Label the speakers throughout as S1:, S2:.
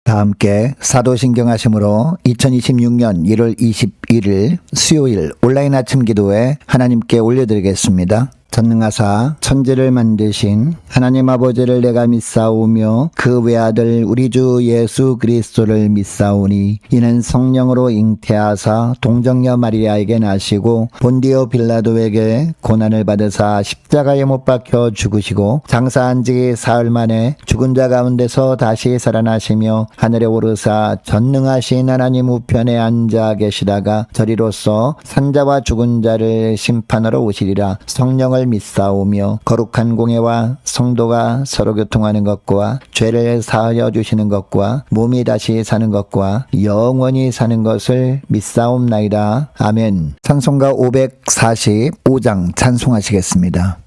S1: 다 함께 사도신경하심으로 2026년 1월 21일 수요일 온라인 아침 기도에 하나님께 올려드리겠습니다. 전능하사 천지를 만드신 하나님 아버지를 내가 믿사오며 그 외아들 우리 주 예수 그리스도를 믿사오니 이는 성령으로 잉태하사 동정녀 마리아에게 나시고 본디오 빌라도에게 고난을 받으사 십자가에 못 박혀 죽으시고 장사한 지 사흘 만에 죽은 자 가운데서 다시 살아나시며 하늘에 오르사 전능하신 하나님 우편에 앉아 계시다가 저리로서 산자와 죽은 자를 심판하러 오시리라. 성령을 믿사오며 거룩한 공예와 성도가 서로 교통하는 것과 죄를 사하여 주시는 것과 몸이 다시 사는 것과 영원히 사는 것을 믿사옵나이다. 아멘. 찬송가 545장 찬송하시겠습니다.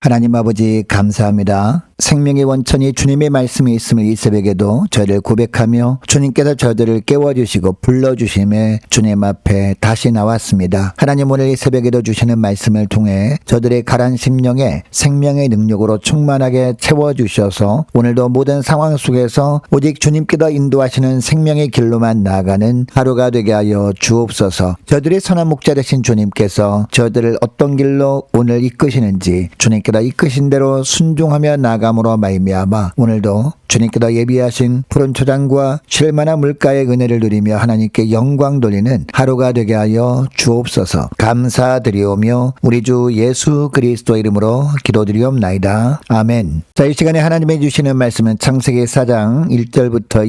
S1: 하나님 아버지 감사합니다. 생명의 원천이 주님의 말씀이 있음을 이 새벽에도 저희를 고백하며 주님께서 저희들을 깨워주시고 불러주심에 주님 앞에 다시 나왔습니다. 하나님 오늘 이 새벽에도 주시는 말씀을 통해 저들의 가란 심령에 생명의 능력으로 충만하게 채워주셔서 오늘도 모든 상황 속에서 오직 주님께서 인도하시는 생명의 길로만 나아가는 하루가 되게 하여 주옵소서. 저들의 선한 목자 되신 주님께서 저들을 어떤 길로 오늘 이끄시는지 주님께서 이끄신 대로 순종하며 나아감으로 말미암아 오늘도 주님께서 예비하신 푸른 초장과 쉴만한 물가의 은혜를 누리며 하나님께 영광 돌리는 하루가 되게 하여 주옵소서. 감사드리오며 우리 주 예수 그리스도 이름으로 기도드리옵나이다. 아멘. 자, 이 시간에 하나님이 주시는 말씀은 창세기 4장 1절부터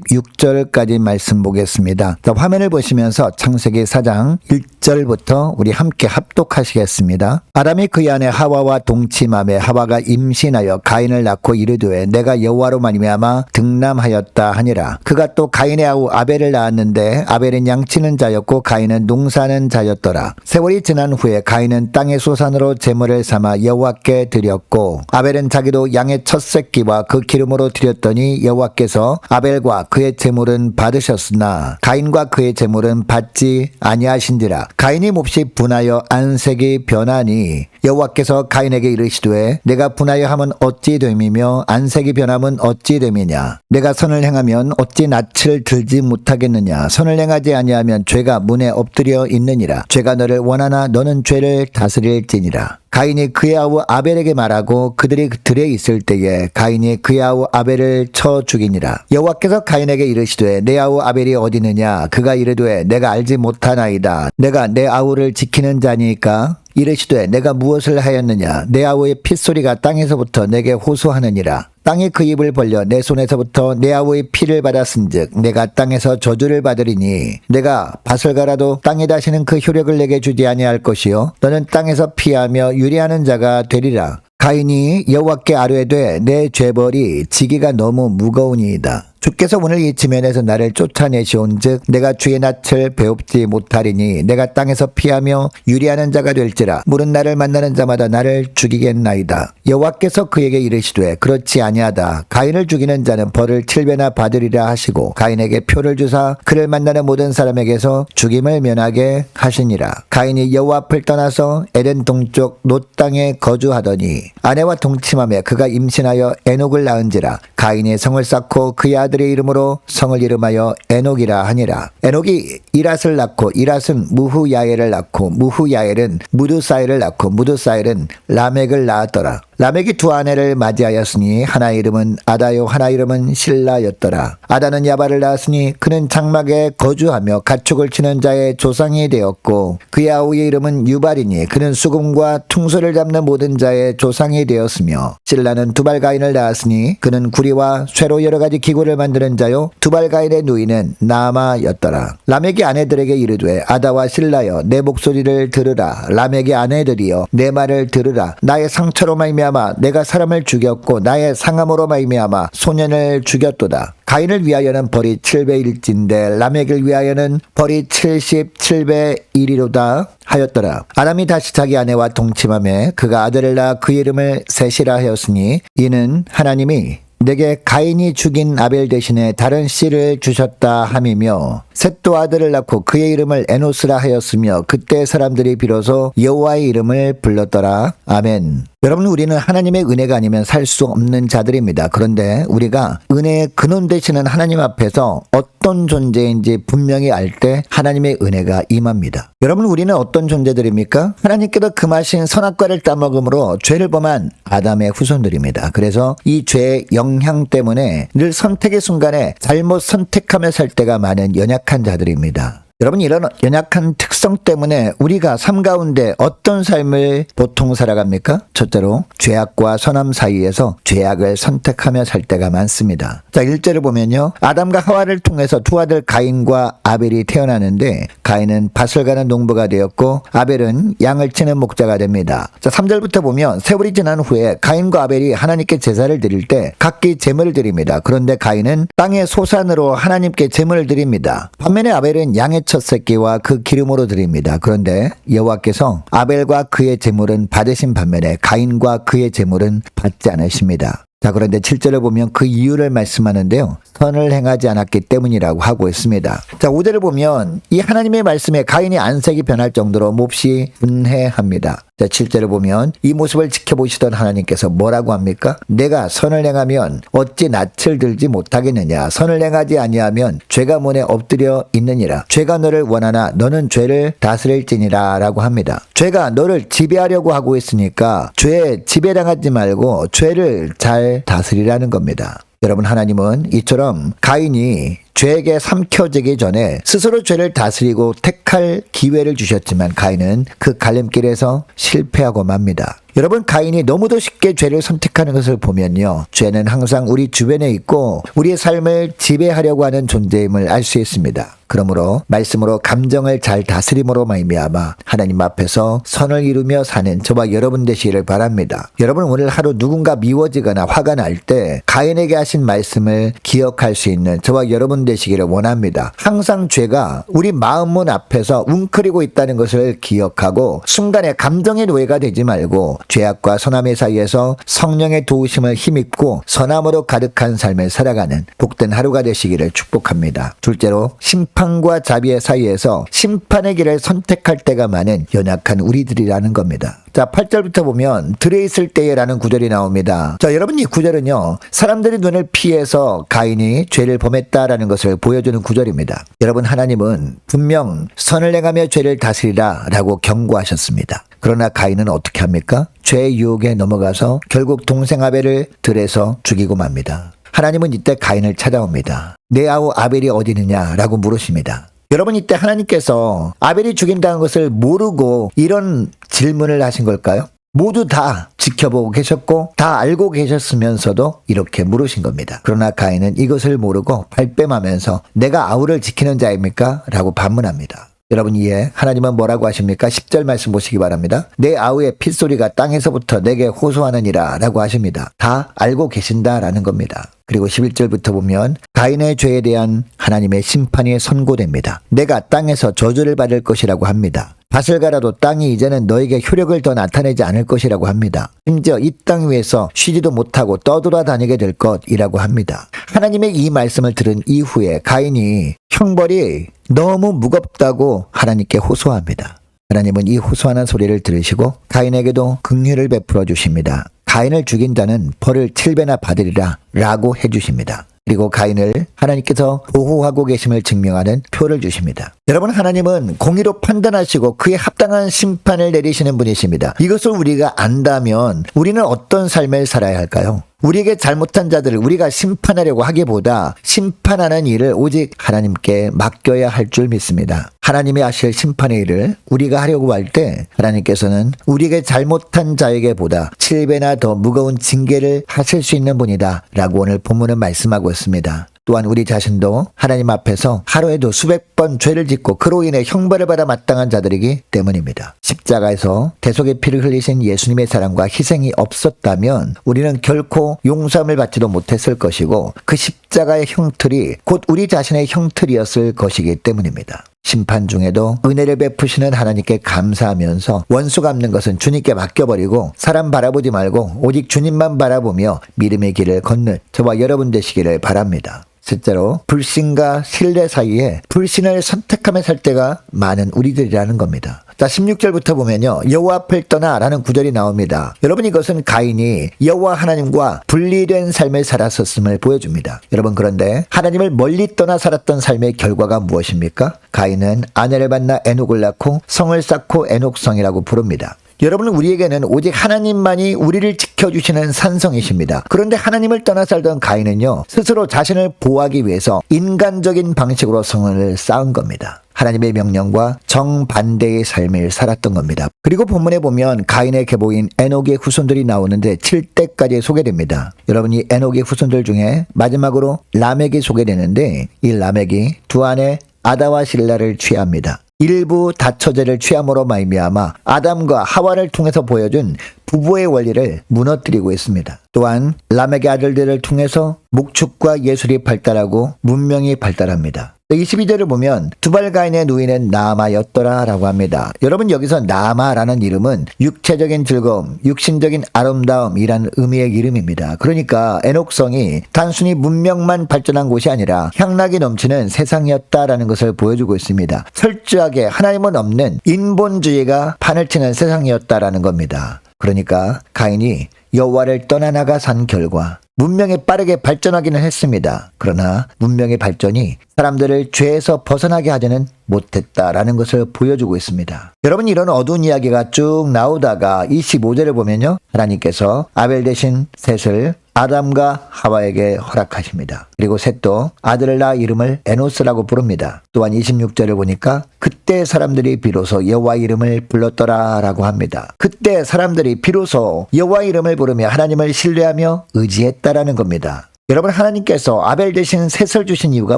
S1: 26절까지 말씀 보겠습니다. 자, 화면을 보시면서 창세기 4장 1절부터 우리 함께 합독하시겠습니다. 아담이 그의 아내 하와와 동침하매 하와가 임신하여 가인을 낳고 이르되 내가 여호와로 말미암아 등남하였다 하니라. 그가 또 가인의 아우 아벨을 낳았는데 아벨은 양치는 자였고 가인은 농사는 자였더라. 세월이 지난 후에 가인은 땅의 소산으로 제물을 삼아 여호와께 드렸고 아벨은 자기도 양의 첫 새끼와 그 기름으로 드렸더니 여호와께서 아벨과 그의 제물은 받으셨으나 가인과 그의 제물은 받지 아니하신지라. 가인이 몹시 분하여 안색이 변하니 여호와께서 가인에게 이르시되 내가 분하여 함은 어찌 됨이며 안색이 변함은 어찌 됨이냐. 내가 선을 행하면 어찌 낯을 들지 못하겠느냐. 선을 행하지 아니하면 죄가 문에 엎드려 있느니라. 죄가 너를 원하나 너는 죄를 다스릴지니라. 가인이 그의 아우 아벨에게 말하고 그들이 들에 있을 때에 가인이 그의 아우 아벨을 쳐 죽이니라. 여호와께서 가인에게 이르시되 내 아우 아벨이 어디느냐. 그가 이르되 내가 알지 못하나이다. 내가 내 아우를 지키는 자니까. 이르시되 내가 무엇을 하였느냐. 내 아우의 핏소리가 땅에서부터 내게 호소하느니라. 땅이 그 입을 벌려 내 손에서부터 내 아우의 피를 받았은즉 내가 땅에서 저주를 받으리니 내가 밭을 갈아도 땅이 다시는 그 효력을 내게 주지 아니할 것이요 너는 땅에서 피하며 유리하는 자가 되리라. 가인이 여호와께 아뢰되 내 죄벌이 지기가 너무 무거우니이다. 주께서 오늘 이 지면에서 나를 쫓아내시온즉 내가 주의 낯을 배웁지 못하리니 내가 땅에서 피하며 유리하는 자가 될지라. 물은 나를 만나는 자마다 나를 죽이겠나이다. 여호와께서 그에게 이르시되 그렇지 아니하다. 가인을 죽이는 자는 벌을 7배나 받으리라 하시고 가인에게 표를 주사 그를 만나는 모든 사람에게서 죽임을 면하게 하시니라. 가인이 여호와 앞을 떠나서 에덴 동쪽 놋 땅에 거주하더니 아내와 동침하며 그가 임신하여 에녹을 낳은지라. 가인이 성을 쌓고 그의 아들의 이름으로 성을 이름하여 에녹이라 하니라. 에녹이 이랏을 낳고 이랏은 무후야엘을 낳고 무후야엘은 무두사엘을 낳고 무두사엘은 라멕을 낳았더라. 라멕이 두 아내를 맞이하였으니 하나 이름은 아다요 하나 이름은 실라였더라. 아다는 야발을 낳았으니 그는 장막에 거주하며 가축을 치는 자의 조상이 되었고 그의 아우의 이름은 유발이니 그는 수금과 퉁소를 잡는 모든 자의 조상이 되었으며 실라는 두발가인을 낳았으니 그는 구리와 쇠로 여러 가지 기구를 만드는 자요 두발가인의 누이는 나아마였더라. 라멕이 아내들에게 이르되 아다와 실라여 내 목소리를 들으라. 라멕의 아내들이여 내 말을 들으라. 나의 상처로 말미암아 내가 사람을 죽였고 나의 상함으로 말미암아 소년을 죽였도다. 가인을 위하여는 벌이 7배일진데 라멕을 위하여는 벌이 77배 1이로다 하였더라. 아담이 다시 자기 아내와 동침하며 그가 아들을 낳아 그 이름을 셋이라 하였으니 이는 하나님이 내게 가인이 죽인 아벨 대신에 다른 씨를 주셨다 함이며 셋도 아들을 낳고 그의 이름을 에노스라 하였으며 그때 사람들이 비로소 여호와의 이름을 불렀더라. 아멘. 여러분, 우리는 하나님의 은혜가 아니면 살 수 없는 자들입니다. 그런데 우리가 은혜의 근원 되시는 하나님 앞에서 어떤 존재인지 분명히 알 때 하나님의 은혜가 임합니다. 여러분, 우리는 어떤 존재들입니까? 하나님께서 금하신 선악과를 따먹음으로 죄를 범한 아담의 후손들입니다. 그래서 이 죄의 영향 때문에 늘 선택의 순간에 잘못 선택하며 살 때가 많은 연약한 자들입니다. 여러분, 이런 연약한 특성 때문에 우리가 삶 가운데 어떤 삶을 보통 살아갑니까? 첫째로 죄악과 선함 사이에서 죄악을 선택하며 살 때가 많습니다. 자, 1절을 보면요, 아담과 하와를 통해서 두 아들 가인과 아벨이 태어나는데 가인은 밭을 가는 농부가 되었고 아벨은 양을 치는 목자가 됩니다. 자, 3절부터 보면 세월이 지난 후에 가인과 아벨이 하나님께 제사를 드릴 때 각기 제물을 드립니다. 그런데 가인은 땅의 소산으로 하나님께 제물을 드립니다. 반면에 아벨은 양의 첫 새끼와 그 기름으로 드립니다. 그런데 여호와께서 아벨과 그의 제물은 받으신 반면에 가인과 그의 제물은 받지 않으십니다. 자, 그런데 7절을 보면 그 이유를 말씀하는데요, 선을 행하지 않았기 때문이라고 하고 있습니다. 자, 5절을 보면 이 하나님의 말씀에 가인이 안색이 변할 정도로 몹시 분해합니다. 자, 7절을 보면 이 모습을 지켜보시던 하나님께서 뭐라고 합니까? 내가 선을 행하면 어찌 낯을 들지 못하겠느냐. 선을 행하지 아니하면 죄가 문에 엎드려 있느니라. 죄가 너를 원하나 너는 죄를 다스릴지니라 라고 합니다. 죄가 너를 지배하려고 하고 있으니까 죄에 지배당하지 말고 죄를 잘 다스리라는 겁니다. 여러분, 하나님은 이처럼 가인이 죄에게 삼켜지기 전에 스스로 죄를 다스리고 택할 기회를 주셨지만 가인은 그 갈림길에서 실패하고 맙니다. 여러분, 가인이 너무도 쉽게 죄를 선택하는 것을 보면요, 죄는 항상 우리 주변에 있고 우리의 삶을 지배하려고 하는 존재임을 알 수 있습니다. 그러므로 말씀으로 감정을 잘 다스림으로 말미암아 하나님 앞에서 선을 이루며 사는 저와 여러분 되시기를 바랍니다. 여러분, 오늘 하루 누군가 미워지거나 화가 날 때 가인에게 하신 말씀을 기억할 수 있는 저와 여러분 되시기를 원합니다. 항상 죄가 우리 마음문 앞에서 웅크리고 있다는 것을 기억하고 순간에 감정의 노예가 되지 말고 죄악과 선함의 사이에서 성령의 도우심을 힘입고 선함으로 가득한 삶을 살아가는 복된 하루가 되시기를 축복합니다. 둘째로 심판과 자비의 사이에서 심판의 길을 선택할 때가 많은 연약한 우리들이라는 겁니다. 자, 8절부터 보면 들에 있을 때에라는 구절이 나옵니다. 자, 여러분, 이 구절은요, 사람들이 눈을 피해서 가인이 죄를 범했다라는 것을 보여주는 구절입니다. 여러분, 하나님은 분명 선을 행하며 죄를 다스리라 라고 경고하셨습니다. 그러나 가인은 어떻게 합니까? 죄의 유혹에 넘어가서 결국 동생 아벨을 들에서 죽이고 맙니다. 하나님은 이때 가인을 찾아옵니다. 내 아우 아벨이 어디 있느냐 라고 물으십니다. 여러분, 이때 하나님께서 아벨이 죽인다는 것을 모르고 이런 질문을 하신 걸까요? 모두 다 지켜보고 계셨고 다 알고 계셨으면서도 이렇게 물으신 겁니다. 그러나 가인은 이것을 모르고 발뺌하면서 내가 아우를 지키는 자입니까? 라고 반문합니다. 여러분 이에 하나님은 뭐라고 하십니까? 10절 말씀 보시기 바랍니다. 내 아우의 핏소리가 땅에서부터 내게 호소하느니라 라고 하십니다. 다 알고 계신다라는 겁니다. 그리고 11절부터 보면 가인의 죄에 대한 하나님의 심판이 선고됩니다. 내가 땅에서 저주를 받을 것이라고 합니다. 밭을 갈아도 땅이 이제는 너에게 효력을 더 나타내지 않을 것이라고 합니다. 심지어 이 땅 위에서 쉬지도 못하고 떠돌아다니게 될 것이라고 합니다. 하나님의 이 말씀을 들은 이후에 가인이 형벌이 너무 무겁다고 하나님께 호소합니다. 하나님은 이 호소하는 소리를 들으시고 가인에게도 긍휼을 베풀어 주십니다. 가인을 죽인 자는 벌을 7배나 받으리라 라고 해주십니다. 그리고 가인을 하나님께서 보호하고 계심을 증명하는 표를 주십니다. 여러분 하나님은 공의로 판단하시고 그에 합당한 심판을 내리시는 분이십니다. 이것을 우리가 안다면 우리는 어떤 삶을 살아야 할까요? 우리에게 잘못한 자들을 우리가 심판하려고 하기보다 심판하는 일을 오직 하나님께 맡겨야 할 줄 믿습니다. 하나님이 하실 심판의 일을 우리가 하려고 할 때 하나님께서는 우리에게 잘못한 자에게보다 7배나 더 무거운 징계를 하실 수 있는 분이다 라고 오늘 본문은 말씀하고 있습니다. 또한 우리 자신도 하나님 앞에서 하루에도 수백 번 죄를 짓고 그로 인해 형벌을 받아 마땅한 자들이기 때문입니다. 십자가에서 대속의 피를 흘리신 예수님의 사랑과 희생이 없었다면 우리는 결코 용서함을 받지도 못했을 것이고 그 십자가의 형틀이 곧 우리 자신의 형틀이었을 것이기 때문입니다. 심판 중에도 은혜를 베푸시는 하나님께 감사하면서 원수 갚는 것은 주님께 맡겨버리고 사람 바라보지 말고 오직 주님만 바라보며 믿음의 길을 걷는 저와 여러분 되시기를 바랍니다. 실제로 불신과 신뢰 사이에 불신을 선택하며 살 때가 많은 우리들이라는 겁니다. 자, 16절부터 보면요. 여호와 앞을 떠나 라는 구절이 나옵니다. 여러분 이것은 가인이 여호와 하나님과 분리된 삶을 살았었음을 보여줍니다. 여러분 그런데 하나님을 멀리 떠나 살았던 삶의 결과가 무엇입니까? 가인은 아내를 만나 에녹을 낳고 성을 쌓고 에녹성이라고 부릅니다. 여러분 우리에게는 오직 하나님만이 우리를 지켜주시는 산성이십니다. 그런데 하나님을 떠나 살던 가인은요. 스스로 자신을 보호하기 위해서 인간적인 방식으로 성을 쌓은 겁니다. 하나님의 명령과 정반대의 삶을 살았던 겁니다. 그리고 본문에 보면 가인의 계보인 에녹의 후손들이 나오는데 7대까지 소개됩니다. 여러분 이 에녹의 후손들 중에 마지막으로 라멕이 소개되는데 이 라멕이 두 아내 아다와 실라를 취합니다. 일부 다처제를 취함으로 말미암아 아담과 하와를 통해서 보여준 부부의 원리를 무너뜨리고 있습니다. 또한 라멕의 아들들을 통해서 목축과 예술이 발달하고 문명이 발달합니다. 22절을 보면 두발가인의 누이는 나아마였더라 라고 합니다. 여러분 여기서 나아마라는 이름은 육체적인 즐거움, 육신적인 아름다움이라는 의미의 이름입니다. 그러니까 에녹성이 단순히 문명만 발전한 곳이 아니라 향락이 넘치는 세상이었다라는 것을 보여주고 있습니다. 철저하게 하나님은 없는 인본주의가 판을 치는 세상이었다라는 겁니다. 그러니까 가인이 여호와를 떠나나가 산 결과 문명이 빠르게 발전하기는 했습니다. 그러나 문명의 발전이 사람들을 죄에서 벗어나게 하지는 못했다라는 것을 보여주고 있습니다. 여러분 이런 어두운 이야기가 쭉 나오다가 25절을 보면요. 하나님께서 아벨 대신 셋을 아담과 하와에게 허락하십니다. 그리고 셋도 아들을 낳아 이름을 에노스라고 부릅니다. 또한 26절을 보니까 그때 사람들이 비로소 여호와 이름을 불렀더라라고 합니다. 그때 사람들이 비로소 여호와 이름을 부르며 하나님을 신뢰하며 의지했다라는 겁니다. 여러분 하나님께서 아벨 대신 셋을 주신 이유가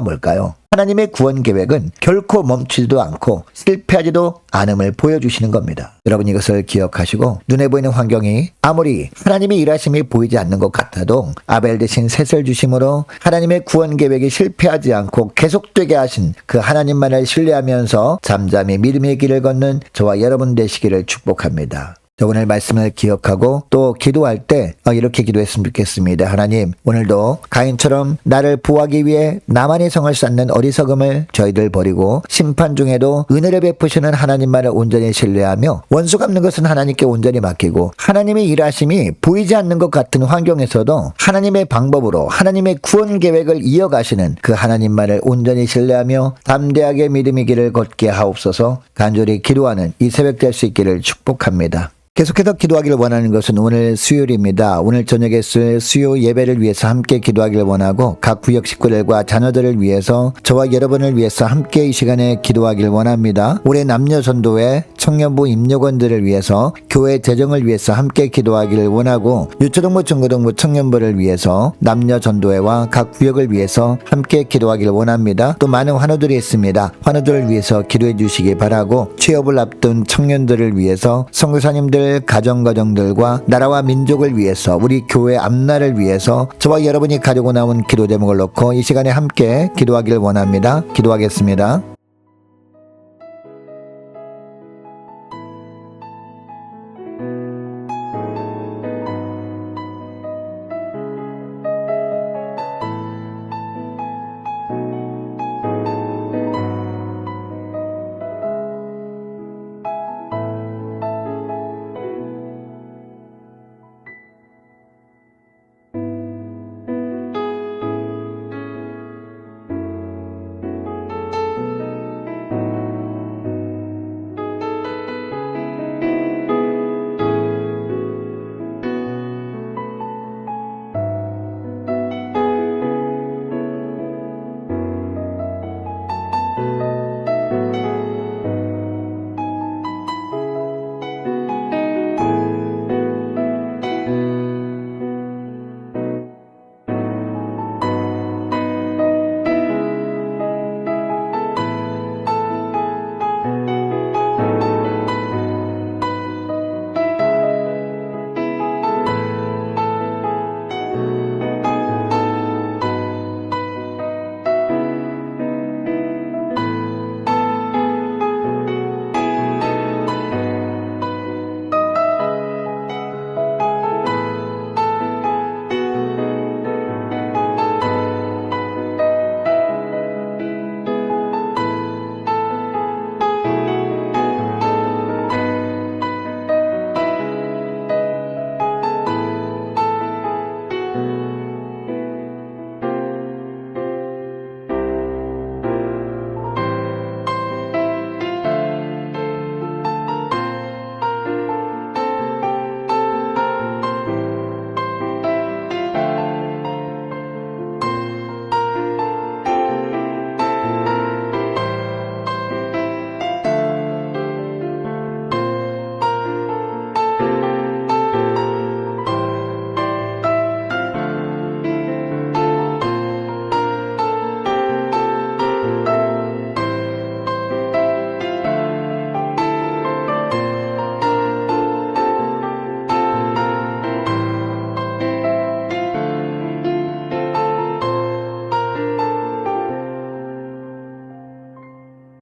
S1: 뭘까요? 하나님의 구원 계획은 결코 멈추지도 않고 실패하지도 않음을 보여주시는 겁니다. 여러분 이것을 기억하시고 눈에 보이는 환경이 아무리 하나님의 일하심이 보이지 않는 것 같아도 아벨 대신 셋을 주심으로 하나님의 구원 계획이 실패하지 않고 계속되게 하신 그 하나님만을 신뢰하면서 잠잠히 믿음의 길을 걷는 저와 여러분 되시기를 축복합니다. 오늘 말씀을 기억하고 또 기도할 때 이렇게 기도했으면 좋겠습니다. 하나님 오늘도 가인처럼 나를 보호하기 위해 나만의 성을 쌓는 어리석음을 저희들 버리고 심판 중에도 은혜를 베푸시는 하나님만을 온전히 신뢰하며 원수 갚는 것은 하나님께 온전히 맡기고 하나님의 일하심이 보이지 않는 것 같은 환경에서도 하나님의 방법으로 하나님의 구원 계획을 이어가시는 그 하나님만을 온전히 신뢰하며 담대하게 믿음의 길을 걷게 하옵소서. 간절히 기도하는 이 새벽 될 수 있기를 축복합니다. 계속해서 기도하기를 원하는 것은 오늘 수요일입니다. 오늘 저녁에 쓸 수요 예배를 위해서 함께 기도하기를 원하고 각 구역 식구들과 자녀들을 위해서 저와 여러분을 위해서 함께 이 시간에 기도하기를 원합니다. 올해 남녀 전도회 청년부 임직원들을 위해서 교회 재정을 위해서 함께 기도하기를 원하고 유초등부 중고등부 청년부를 위해서 남녀 전도회와 각 구역을 위해서 함께 기도하기를 원합니다. 또 많은 환우들이 있습니다. 환우들을 위해서 기도해 주시기 바라고 취업을 앞둔 청년들을 위해서 선교사님들 가정들과 나라와 민족을 위해서 우리 교회 앞날을 위해서 저와 여러분이 가지고 나온 기도 제목을 놓고 이 시간에 함께 기도하기를 원합니다. 기도하겠습니다.